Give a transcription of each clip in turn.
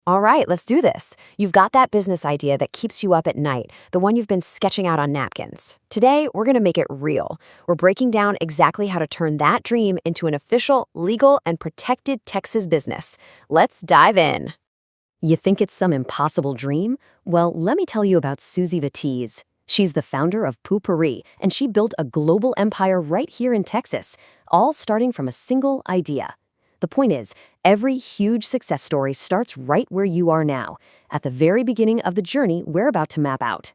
All right, let's do this. You've got that business idea that keeps you up at night, the one you've been sketching out on napkins. Today, we're going to make it real. We're breaking down exactly how to turn that dream into an official, legal, and protected Texas business. Let's dive in. You think it's some impossible dream? Well, let me tell you about Susie Vatiz. She's the founder of Poo-Pourri, and she built a global empire right here in Texas, all starting from a single idea. The point is, every huge success story starts right where you are now, at the very beginning of the journey we're about to map out.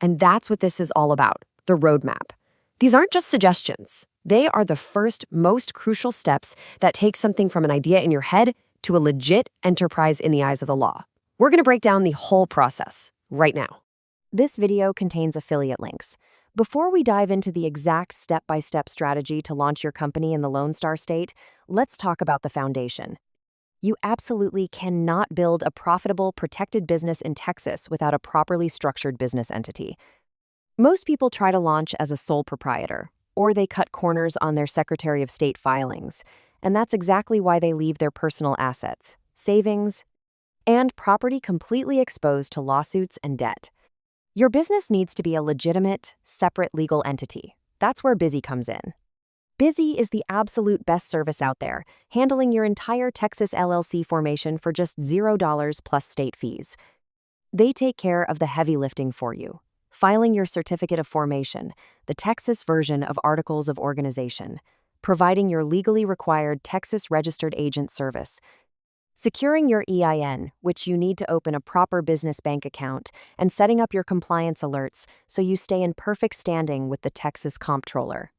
And that's what this is all about, the roadmap. These aren't just suggestions. They are the first, most crucial steps that take something from an idea in your head to a legit enterprise in the eyes of the law. We're going to break down the whole process right now. This video contains affiliate links. Before we dive into the exact step-by-step strategy to launch your company in the Lone Star State, let's talk about the foundation. You absolutely cannot build a profitable, protected business in Texas without a properly structured business entity. Most people try to launch as a sole proprietor, or they cut corners on their Secretary of State filings, and that's exactly why they leave their personal assets, savings, and property completely exposed to lawsuits and debt. Your business needs to be a legitimate, separate legal entity. That's where Busy comes in. Busy is the absolute best service out there, handling your entire Texas LLC formation for just $0 plus state fees. They take care of the heavy lifting for you, filing your certificate of formation, the Texas version of Articles of Organization, providing your legally required Texas registered agent service, securing your EIN, which you need to open a proper business bank account, and setting up your compliance alerts so you stay in perfect standing with the Texas Comptroller.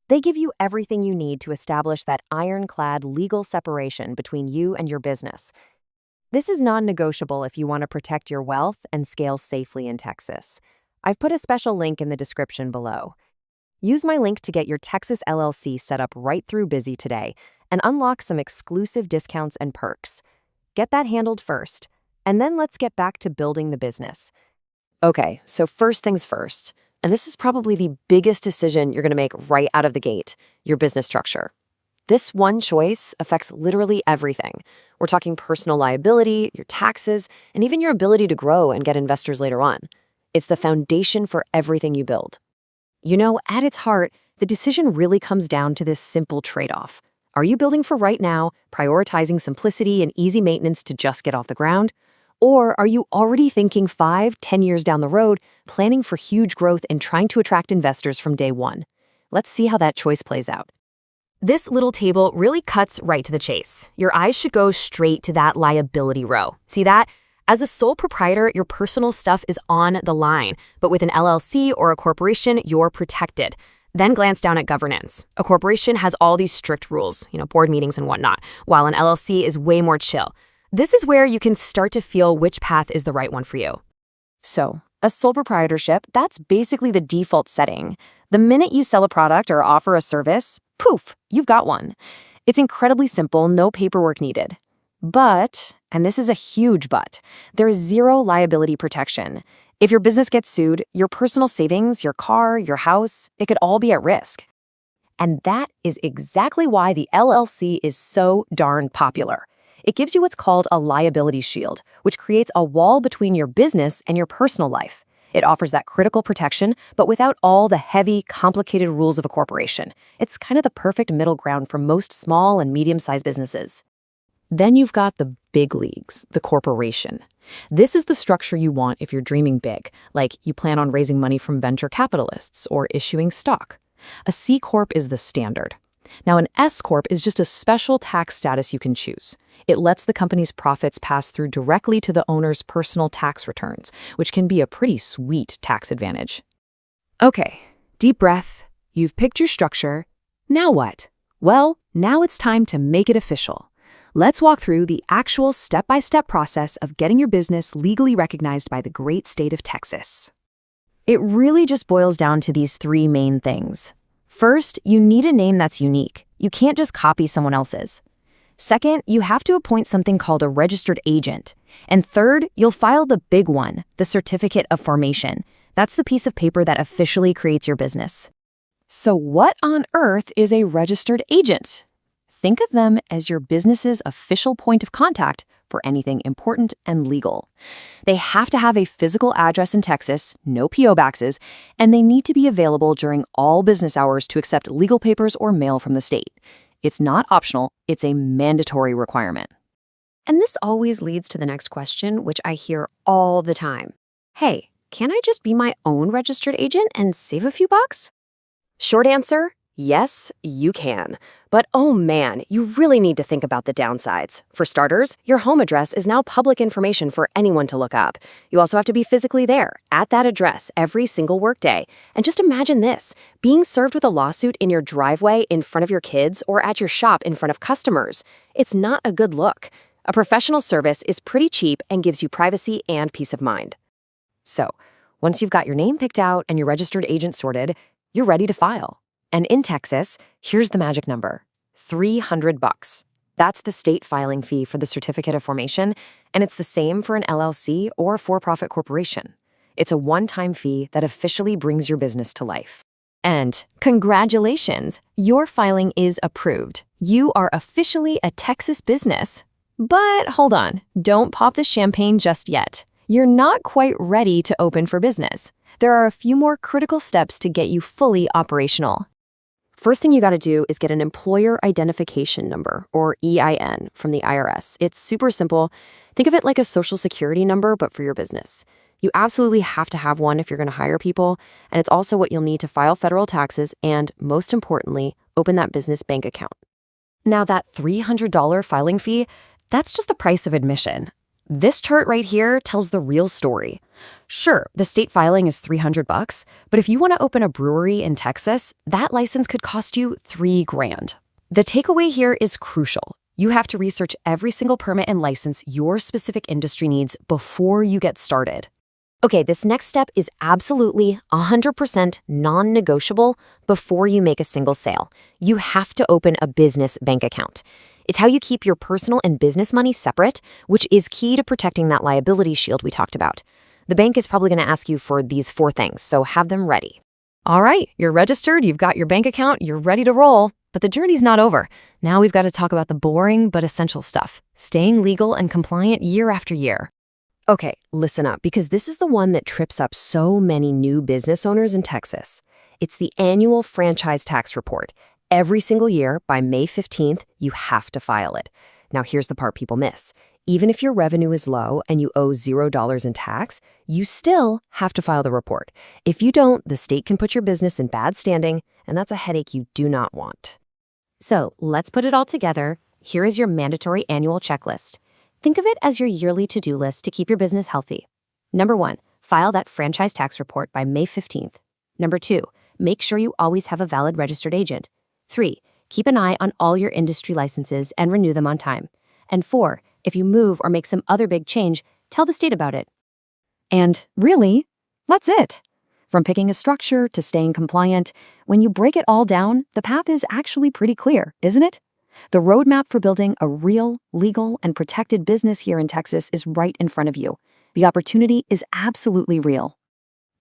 They give you everything you need to establish that ironclad legal separation between you and your business. This is non-negotiable if you want to protect your wealth and scale safely in Texas. I've put a special link in the description below. Use my link to get your Texas LLC set up right through Busy today and unlock some exclusive discounts and perks. Get that handled first, and then let's get back to building the business. Okay, so first things first, and this is probably the biggest decision you're going to make right out of the gate, your business structure. This one choice affects literally everything. We're talking personal liability, your taxes, and even your ability to grow and get investors later on. It's the foundation for everything you build. You know, at its heart, the decision really comes down to this simple trade-off. Are you building for right now, prioritizing simplicity and easy maintenance to just get off the ground? Or are you already thinking 5-10 years down the road, planning for huge growth and trying to attract investors from day one? Let's see how that choice plays out. This little table really cuts right to the chase. Your eyes should go straight to that liability row. See that? As a sole proprietor, your personal stuff is on the line, but with an LLC or a corporation, you're protected. Then glance down at governance. A corporation has all these strict rules, board meetings and whatnot, while an LLC is way more chill. This is where you can start to feel which path is the right one for you. So, a sole proprietorship, that's basically the default setting. The minute you sell a product or offer a service, poof, you've got one. It's incredibly simple, no paperwork needed. But, and this is a huge but, there is zero liability protection. If your business gets sued, your personal savings, your car, your house, it could all be at risk. And that is exactly why the LLC is so darn popular. It gives you what's called a liability shield, which creates a wall between your business and your personal life. It offers that critical protection, but without all the heavy, complicated rules of a corporation. It's kind of the perfect middle ground for most small and medium-sized businesses. Then you've got the big leagues, the corporation. This is the structure you want if you're dreaming big, like you plan on raising money from venture capitalists or issuing stock. A C-Corp is the standard. Now, an S-Corp is just a special tax status you can choose. It lets the company's profits pass through directly to the owner's personal tax returns, which can be a pretty sweet tax advantage. Okay, deep breath. You've picked your structure. Now what? Well, now it's time to make it official. Let's walk through the actual step-by-step process of getting your business legally recognized by the great state of Texas. It really just boils down to these three main things. First, you need a name that's unique. You can't just copy someone else's. Second, you have to appoint something called a registered agent. And third, you'll file the big one, the certificate of formation. That's the piece of paper that officially creates your business. So what on earth is a registered agent? Think of them as your business's official point of contact for anything important and legal. They have to have a physical address in Texas, no P.O. boxes, and they need to be available during all business hours to accept legal papers or mail from the state. It's not optional, it's a mandatory requirement. And this always leads to the next question, which I hear all the time. Hey, can I just be my own registered agent and save a few bucks? Short answer, yes, you can. But oh man, you really need to think about the downsides. For starters, your home address is now public information for anyone to look up. You also have to be physically there, at that address, every single workday. And just imagine this, being served with a lawsuit in your driveway in front of your kids or at your shop in front of customers. It's not a good look. A professional service is pretty cheap and gives you privacy and peace of mind. So, once you've got your name picked out and your registered agent sorted, you're ready to file. And in Texas, here's the magic number, $300. That's the state filing fee for the certificate of formation, and it's the same for an LLC or for-profit corporation. It's a one-time fee that officially brings your business to life. And congratulations, your filing is approved. You are officially a Texas business. But hold on, don't pop the champagne just yet. You're not quite ready to open for business. There are a few more critical steps to get you fully operational. First thing you got to do is get an employer identification number, or EIN, from the IRS. It's super simple. Think of it like a social security number, but for your business. You absolutely have to have one if you're going to hire people, and it's also what you'll need to file federal taxes and, most importantly, open that business bank account. Now, that $300 filing fee, that's just the price of admission. This chart right here tells the real story. Sure, the state filing is $300, but if you want to open a brewery in Texas, that license could cost you $3,000. The takeaway here is crucial. You have to research every single permit and license your specific industry needs before you get started. Okay, this next step is absolutely 100% non-negotiable before you make a single sale. You have to open a business bank account. It's how you keep your personal and business money separate, which is key to protecting that liability shield we talked about. The bank is probably going to ask you for these 4 things, so have them ready. All right, you're registered, you've got your bank account, you're ready to roll. But the journey's not over. Now we've got to talk about the boring but essential stuff, staying legal and compliant year after year. Okay, listen up, because this is the one that trips up so many new business owners in Texas. It's the annual franchise tax report. Every single year, by May 15th, you have to file it. Now, here's the part people miss. Even if your revenue is low and you owe $0 in tax, you still have to file the report. If you don't, the state can put your business in bad standing, and that's a headache you do not want. So, let's put it all together. Here is your mandatory annual checklist. Think of it as your yearly to-do list to keep your business healthy. Number 1, file that franchise tax report by May 15th. Number 2, make sure you always have a valid registered agent. 3, keep an eye on all your industry licenses and renew them on time. And 4, if you move or make some other big change, tell the state about it. And really, that's it. From picking a structure to staying compliant, when you break it all down, the path is actually pretty clear, isn't it? The roadmap for building a real, legal, and protected business here in Texas is right in front of you. The opportunity is absolutely real.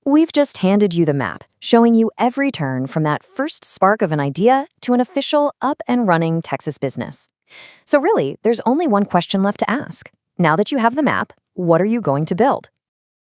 We've just handed you the map, showing you every turn from that first spark of an idea to an official up-and-running Texas business. So really, there's only one question left to ask. Now that you have the map, what are you going to build?